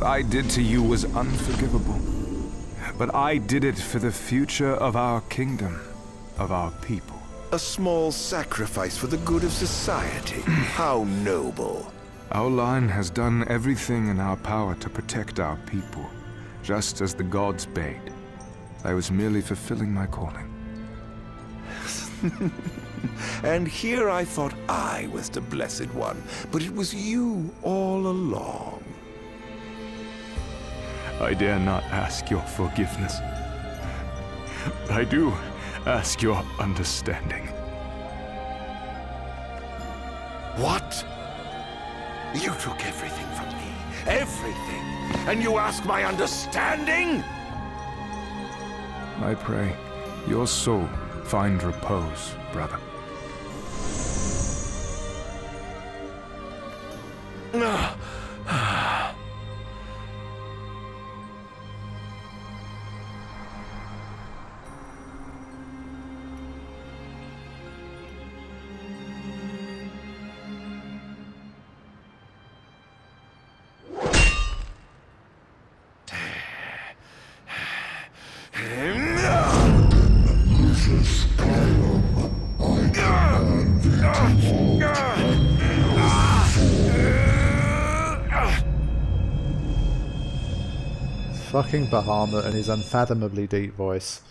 What I did to you was unforgivable. But I did it for the future of our kingdom, of our people. A small sacrifice for the good of society. How noble. Our line has done everything in our power to protect our people, just as the gods bade. I was merely fulfilling my calling. And here I thought I was the Blessed One, but it was you all along. I dare not ask your forgiveness. But I do ask your understanding. What? You took everything from me. Everything. And you ask my understanding? I pray your soul find repose, brother. Fucking Bahamut and his unfathomably deep voice.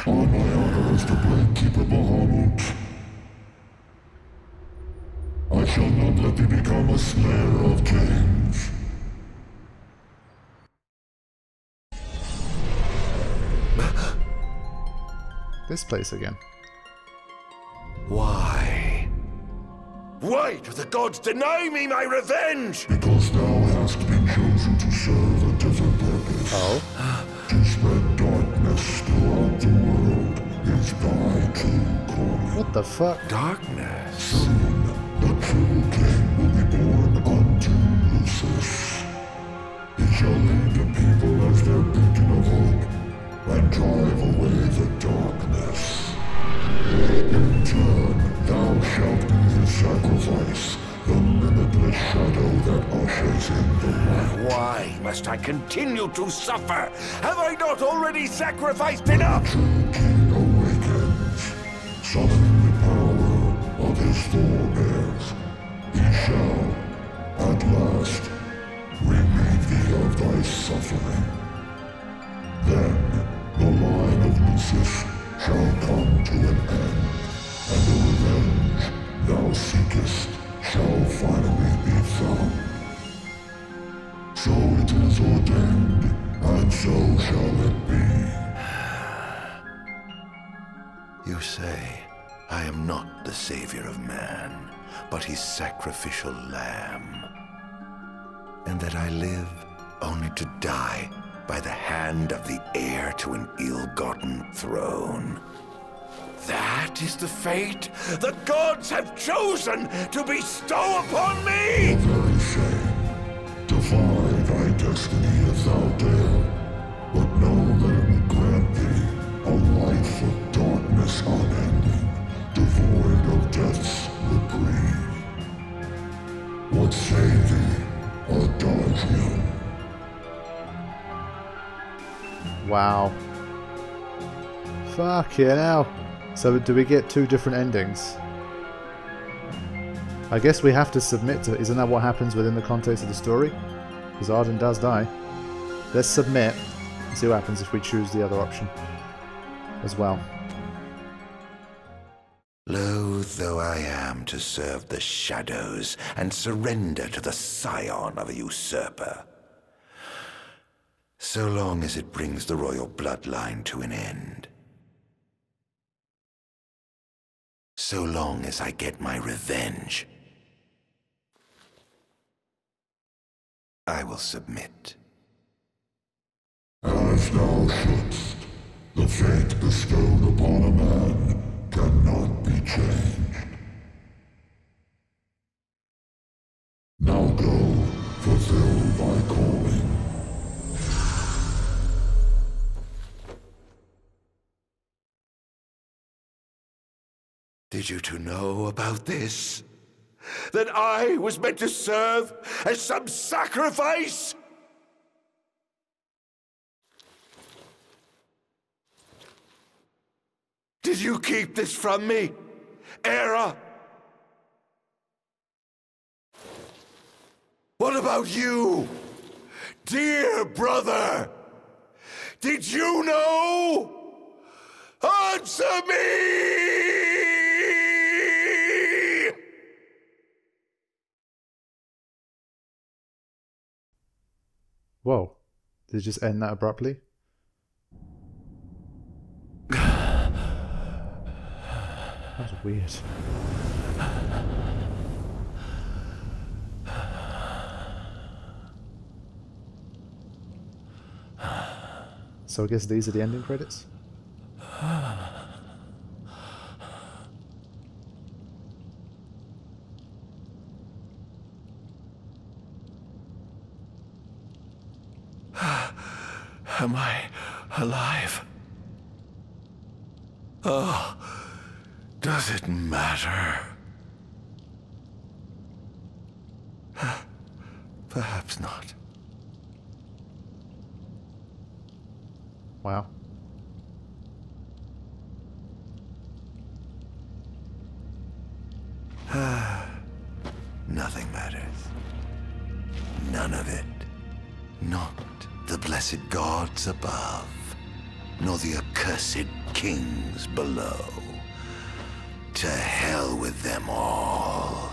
On my honor as the Bladekeeper Bahamut, I shall not let thee become a snare of kings. This place again. Why? Why do the gods deny me my revenge? Because thou hast been chosen to serve a different purpose. Oh? To spread darkness throughout the world is thy true calling. What the fuck? Darkness? Soon, the true king will be born unto Lucis. He shall lead the people as their beacon of hope and drive away the darkness. In turn, thou shalt be his sacrifice, the limitless shadow that ushers in the light. Why must I continue to suffer? Have I not already sacrificed enough? True king awakens, summoning the power of his forebears. He shall, at last, relieve thee of thy suffering. Then, the line of Lucis shall come to an end, and the revenge thou seekest shall finally be found. So it is ordained, and so shall it be. You say, I am not the savior of man, but his sacrificial lamb. And that I live only to die by the hand of the heir to an ill-gotten throne. That is the fate the gods have chosen to bestow upon me! The very same. Defy thy destiny if thou dare, but know that it will grant thee a life of darkness unending, devoid of death's reprieve. What say thee, Ardyn? Wow. Fucking hell. So do we get two different endings? I guess we have to submit to it. Isn't that what happens within the context of the story? Because Ardyn does die. Let's submit and see what happens if we choose the other option as well. Loath though I am to serve the shadows and surrender to the scion of a usurper, so long as it brings the royal bloodline to an end. So long as I get my revenge, I will submit. As thou shouldst, the fate bestowed upon a man cannot be changed. Now go, fulfill thy calling. Did you two know about this? That I was meant to serve as some sacrifice? Did you keep this from me, Era? What about you, dear brother? Did you know? Answer me! Whoa. Did it just end that abruptly? That was weird. So I guess these are the ending credits? Am I alive? Oh, does it matter? Perhaps not. Wow. Nothing matters. None of it. Not the blessed gods above, nor the accursed kings below. To hell with them all.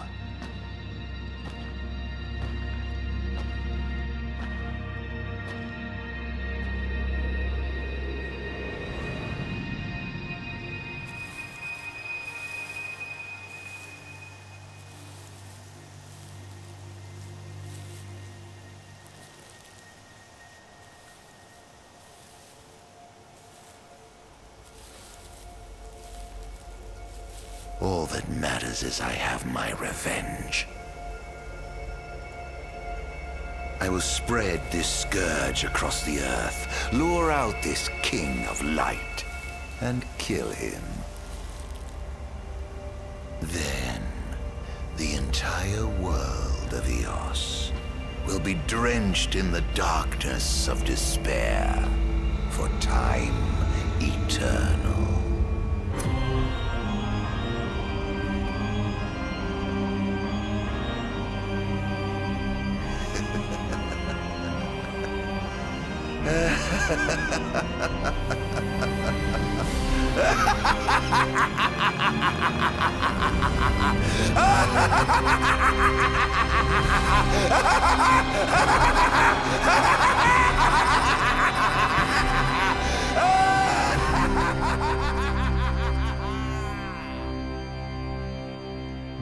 All that matters is I have my revenge. I will spread this scourge across the earth, lure out this king of light, and kill him. Then, the entire world of Eos will be drenched in the darkness of despair for time eternal.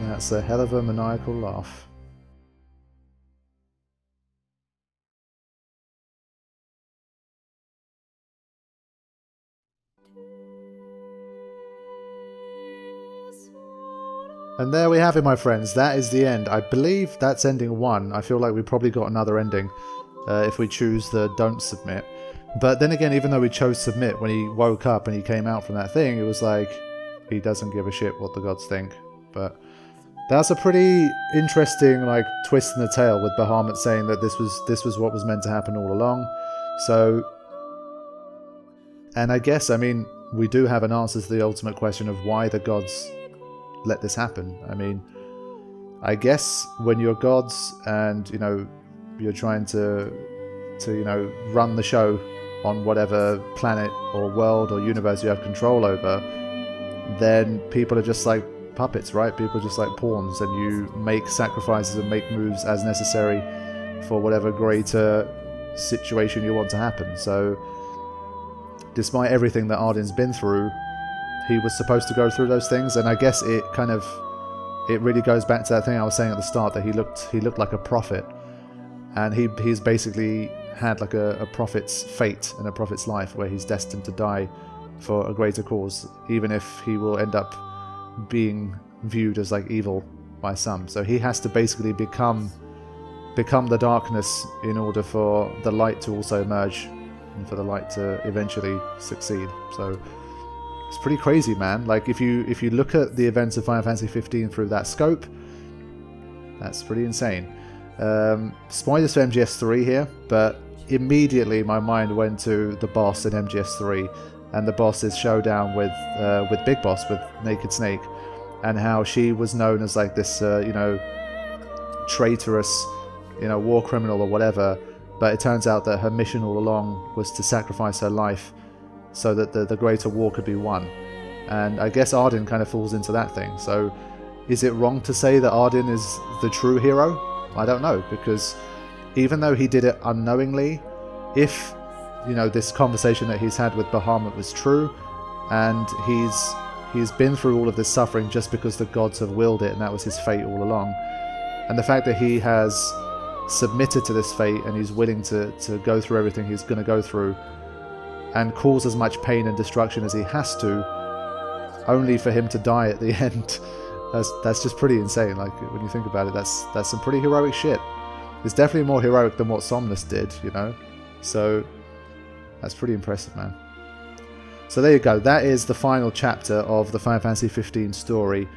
That's a hell of a maniacal laugh. And there we have it, my friends. That is the end. I believe that's ending 1. I feel like we probably got another ending if we choose the don't submit. But then again, even though we chose submit, when he woke up and he came out from that thing, it was like he doesn't give a shit what the gods think. But that's a pretty interesting like twist in the tale, with Bahamut saying that this was what was meant to happen all along. So, and I guess, I mean, we do have an answer to the ultimate question of why the gods let this happen. I mean, I guess when you're gods and, you know, you're trying to you know, run the show on whatever planet or world or universe you have control over, then people are just like puppets, right? People are just like pawns, and you make sacrifices and make moves as necessary for whatever greater situation you want to happen. So despite everything that Ardyn's been through, he was supposed to go through those things, and I guess it kind of, it really goes back to that thing I was saying at the start, that he looked like a prophet, and he's basically had like a prophet's fate and a prophet's life, where he's destined to die for a greater cause, even if he will end up being viewed as like evil by some. So he has to basically become the darkness in order for the light to also emerge, and for the light to eventually succeed. So It's pretty crazy, man. Like, if you look at the events of Final Fantasy 15 through that scope, that's pretty insane. Spoilers for MGS3 here, but immediately my mind went to the boss in MGS3 and the boss's showdown with Big Boss, with Naked Snake, and how she was known as like this, you know, traitorous, you know, war criminal or whatever. But it turns out that her mission all along was to sacrifice her life so that the greater war could be won. And I guess Ardyn kind of falls into that thing. So is it wrong to say that Ardyn is the true hero? I don't know, because even though he did it unknowingly, if, you know, this conversation that he's had with Bahamut was true, and he's been through all of this suffering just because the gods have willed it, and that was his fate all along. And the fact that he has submitted to this fate and he's willing to go through everything he's going to go through and cause as much pain and destruction as he has to, only for him to die at the end. That's just pretty insane. Like, when you think about it, that's some pretty heroic shit. It's definitely more heroic than what Somnus did, you know? So that's pretty impressive, man. So there you go. That is the final chapter of the Final Fantasy 15 story,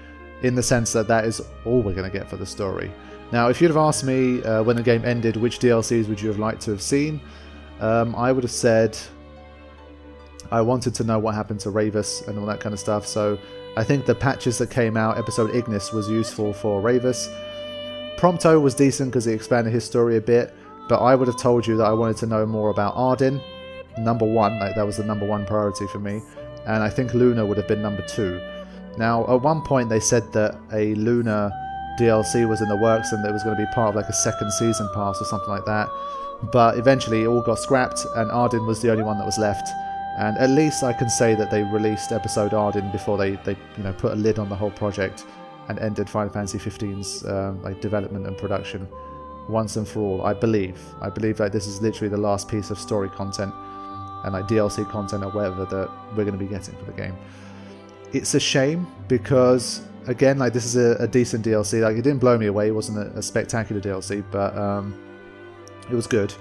in the sense that that is all we're going to get for the story. Now, if you'd have asked me when the game ended, which DLCs would you have liked to have seen, I would have said I wanted to know what happened to Ravus and all that kind of stuff. So I think the patches that came out, episode Ignis was useful for Ravus. Prompto was decent because it expanded his story a bit, but I would have told you that I wanted to know more about Ardyn. Number one, like, that was the number one priority for me. And I think Luna would have been number 2. Now, at one point they said that a Luna DLC was in the works and it was going to be part of like a second season pass or something like that. But eventually it all got scrapped and Ardyn was the only one that was left. And at least I can say that they released episode Ardyn before they you know, put a lid on the whole project and ended Final Fantasy 15's like development and production once and for all. I believe like this is literally the last piece of story content and like DLC content or whatever that we're going to be getting for the game. It's a shame because, again, like, this is a decent DLC. Like, it didn't blow me away. It wasn't a spectacular DLC, but it was good.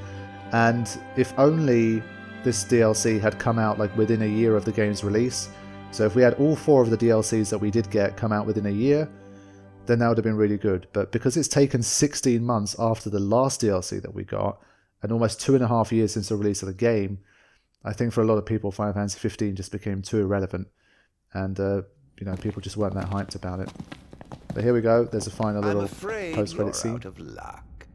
And if only this DLC had come out like within a year of the game's release, so if we had all 4 of the DLCs that we did get come out within a year, then that would have been really good. But because it's taken 16 months after the last DLC that we got, and almost 2.5 years since the release of the game, I think for a lot of people Final Fantasy 15 just became too irrelevant. And, you know, people just weren't that hyped about it. But here we go. There's a final little post-credit scene. Out of luck.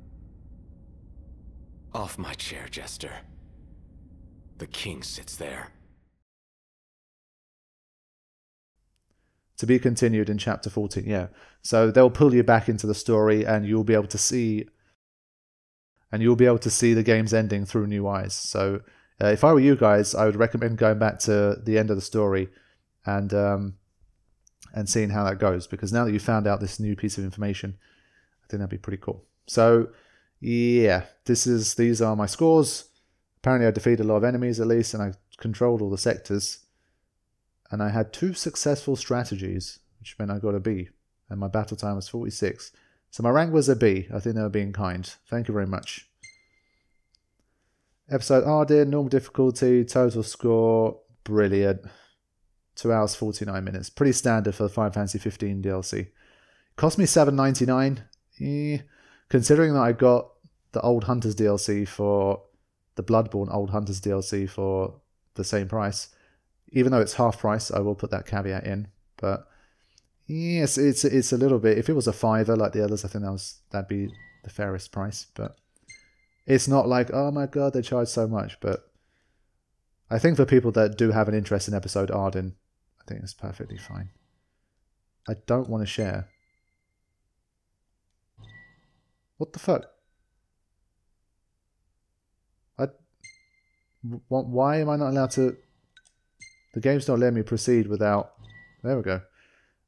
Off my chair, Jester. The king sits there. To be continued in chapter 14, yeah. So they'll pull you back into the story and you'll be able to see the game's ending through new eyes. So if I were you guys, I would recommend going back to the end of the story and seeing how that goes, because now that you found out this new piece of information, I think that'd be pretty cool. So yeah, these are my scores. Apparently I defeated a lot of enemies at least, and I controlled all the sectors, and I had 2 successful strategies, which meant I got a B, and my battle time was 46. So my rank was a B. I think they were being kind. Thank you very much. Episode Ardyn, normal difficulty, total score, brilliant. 2 hours 49 minutes. Pretty standard for the Final Fantasy 15 DLC. Cost me $7.99. Considering that I got the Old Hunters DLC for the Bloodborne Old Hunters DLC for the same price. Even though it's half price, I will put that caveat in. But yes, it's a little bit. If it was a $5 like the others, I think that'd be the fairest price. But it's not like, oh my god, they charge so much. But I think for people that do have an interest in episode Ardyn, I think it's perfectly fine. I don't want to share. What the fuck? Why am I not allowed to... The game's not letting me proceed without... There we go.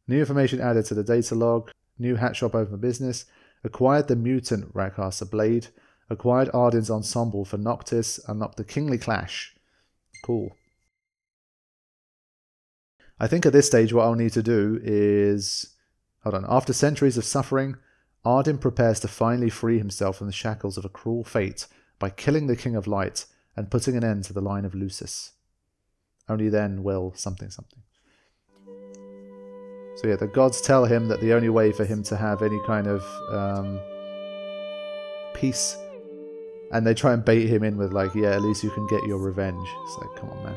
New information added to the data log. New hat shop open for business. Acquired the mutant Rakasa blade. Acquired Ardyn's ensemble for Noctis. Unlocked the Kingly Clash. Cool. I think at this stage what I'll need to do is... Hold on. After centuries of suffering, Ardyn prepares to finally free himself from the shackles of a cruel fate by killing the King of Light and putting an end to the line of Lucis. Only then will something something. So yeah, the gods tell him that the only way for him to have any kind of peace, and they try and bait him in with like, yeah, at least you can get your revenge. It's like, come on, man.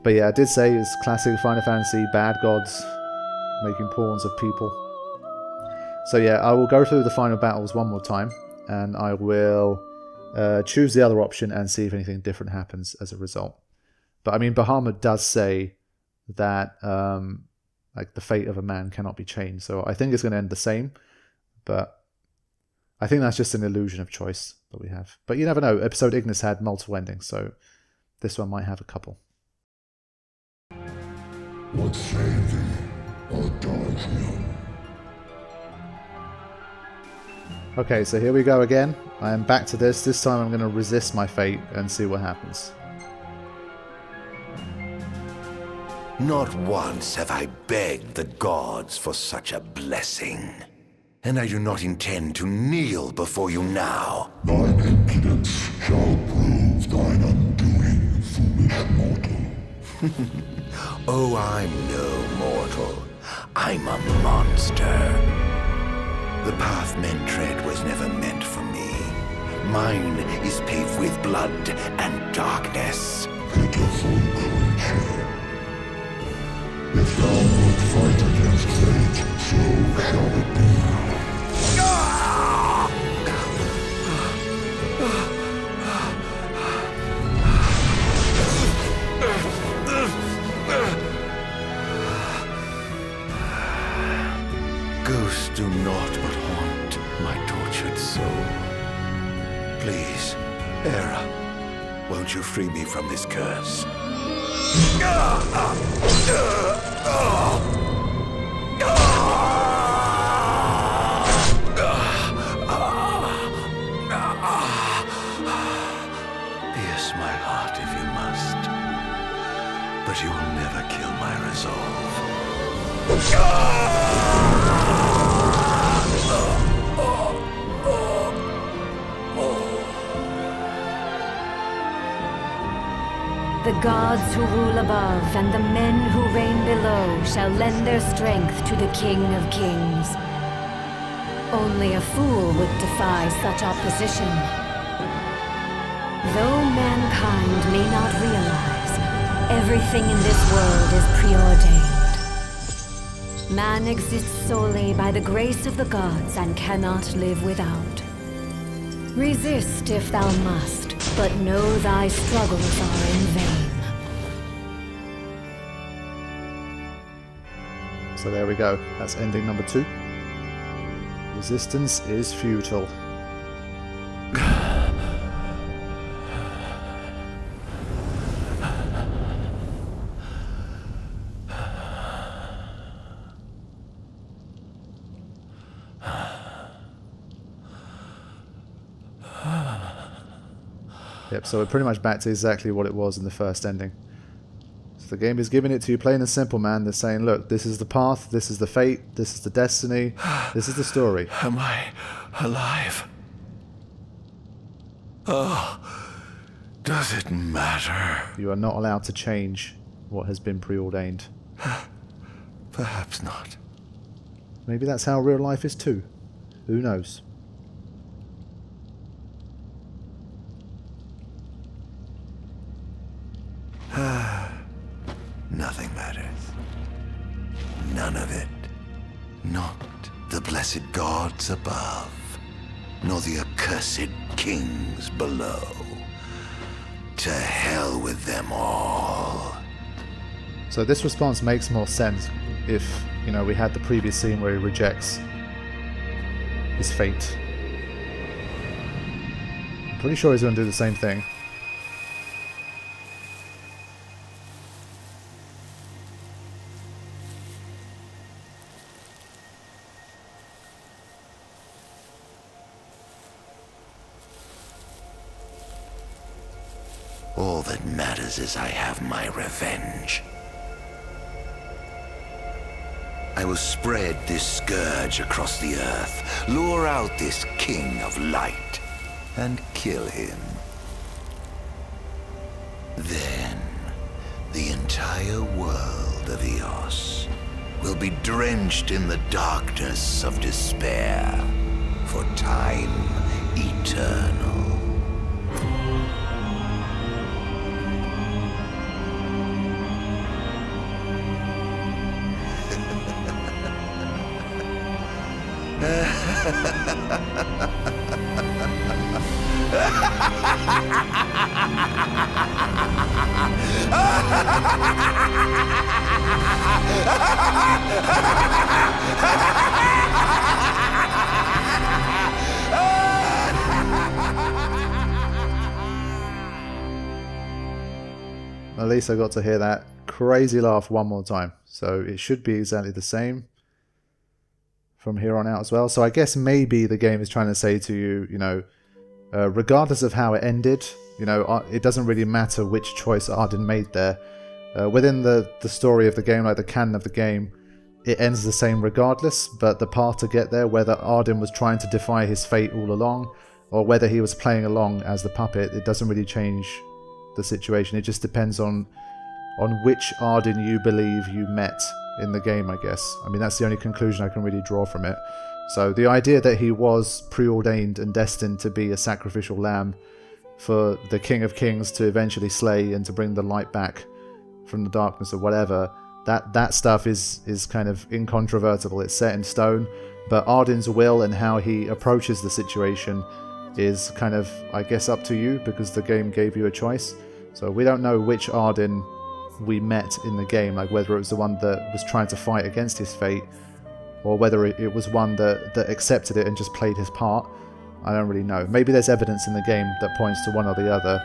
But yeah, I did say it's classic Final Fantasy, bad gods making pawns of people. So yeah, I will go through the final battles one more time, and I will choose the other option and see if anything different happens as a result. But I mean, Bahamut does say that like the fate of a man cannot be changed, so I think it's going to end the same. But I think that's just an illusion of choice that we have. But you never know. Episode Ignis had multiple endings, so this one might have a couple. What say thee, Ardyn? Okay, so here we go again. I am back to this. This time I'm going to resist my fate and see what happens. Not once have I begged the gods for such a blessing. And I do not intend to kneel before you now. Thine impudence shall prove thine undoing, foolish mortal. Oh, I'm no mortal. I'm a monster. The path men tread was never meant for me. Mine is paved with blood and darkness. Pitiful creature. If thou wilt fight against fate, so shall it be. Ghosts do naught but haunt my tortured soul. Please, Hera, won't you free me from this curse? Pierce my heart if you must, but you will never kill my resolve. The gods who rule above and the men who reign below shall lend their strength to the King of Kings. Only a fool would defy such opposition. Though mankind may not realize, everything in this world is preordained. Man exists solely by the grace of the gods and cannot live without. Resist if thou must, but know thy struggles are in vain. So there we go. That's ending number 2. Resistance is futile. Yep, so we're pretty much back to exactly what it was in the first ending. So the game is giving it to you plain and simple, man. They're saying, look, this is the path, this is the fate, this is the destiny, this is the story. Am I alive? Oh, does it matter? You are not allowed to change what has been preordained. Perhaps not. Maybe that's how real life is too. Who knows? Nothing matters. None of it. Not the blessed gods above, nor the accursed kings below. To hell with them all. So this response makes more sense if, you know, we had the previous scene where he rejects his fate. I'm pretty sure he's going to do the same thing. All that matters is I have my revenge. I will spread this scourge across the earth, lure out this king of light, and kill him. the Vios will be drenched in the darkness of despair for time eternal. At least I got to hear that crazy laugh one more time. So it should be exactly the same from here on out as well. So I guess maybe the game is trying to say to you, you know, regardless of how it ended, you know, it doesn't really matter which choice Ardyn made there. Within the story of the game, like the canon of the game, it ends the same regardless, but the path to get there, whether Ardyn was trying to defy his fate all along, or whether he was playing along as the puppet, it doesn't really change the situation. It just depends on which Ardyn you believe you met in the game, I guess. I mean, that's the only conclusion I can really draw from it. So the idea that he was preordained and destined to be a sacrificial lamb for the King of Kings to eventually slay and to bring the light back from the darkness or whatever, that stuff is kind of incontrovertible. It's set in stone. But Ardyn's will and how he approaches the situation is kind of, I guess, up to you, because the game gave you a choice. So we don't know which Ardyn we met in the game, like whether it was the one that was trying to fight against his fate, or whether it was one that accepted it and just played his part. I don't really know. Maybe there's evidence in the game that points to one or the other.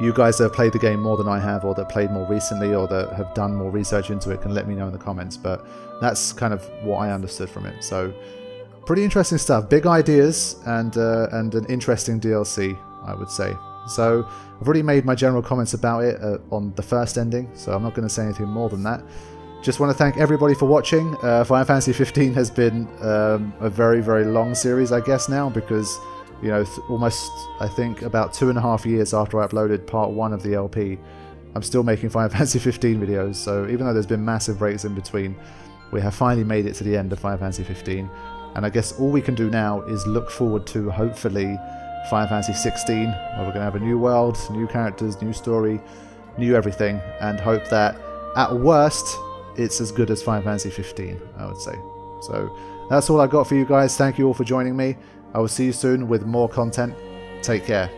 You guys that have played the game more than I have, or that played more recently, or that have done more research into it, can let me know in the comments. But that's kind of what I understood from it. So pretty interesting stuff. Big ideas and an interesting DLC, I would say. So I've already made my general comments about it on the first ending, so I'm not going to say anything more than that. Just want to thank everybody for watching. Final Fantasy 15 has been a very, very long series, I guess, now, because, you know, almost, I think, about 2.5 years after I uploaded part 1 of the LP, I'm still making Final Fantasy 15 videos. So even though there's been massive breaks in between, we have finally made it to the end of Final Fantasy 15. And I guess all we can do now is look forward to, hopefully, Final Fantasy 16, where we're going to have a new world, new characters, new story, new everything, and hope that, at worst, it's as good as Final Fantasy 15, I would say. So that's all I got for you guys. Thank you all for joining me. I will see you soon with more content. Take care.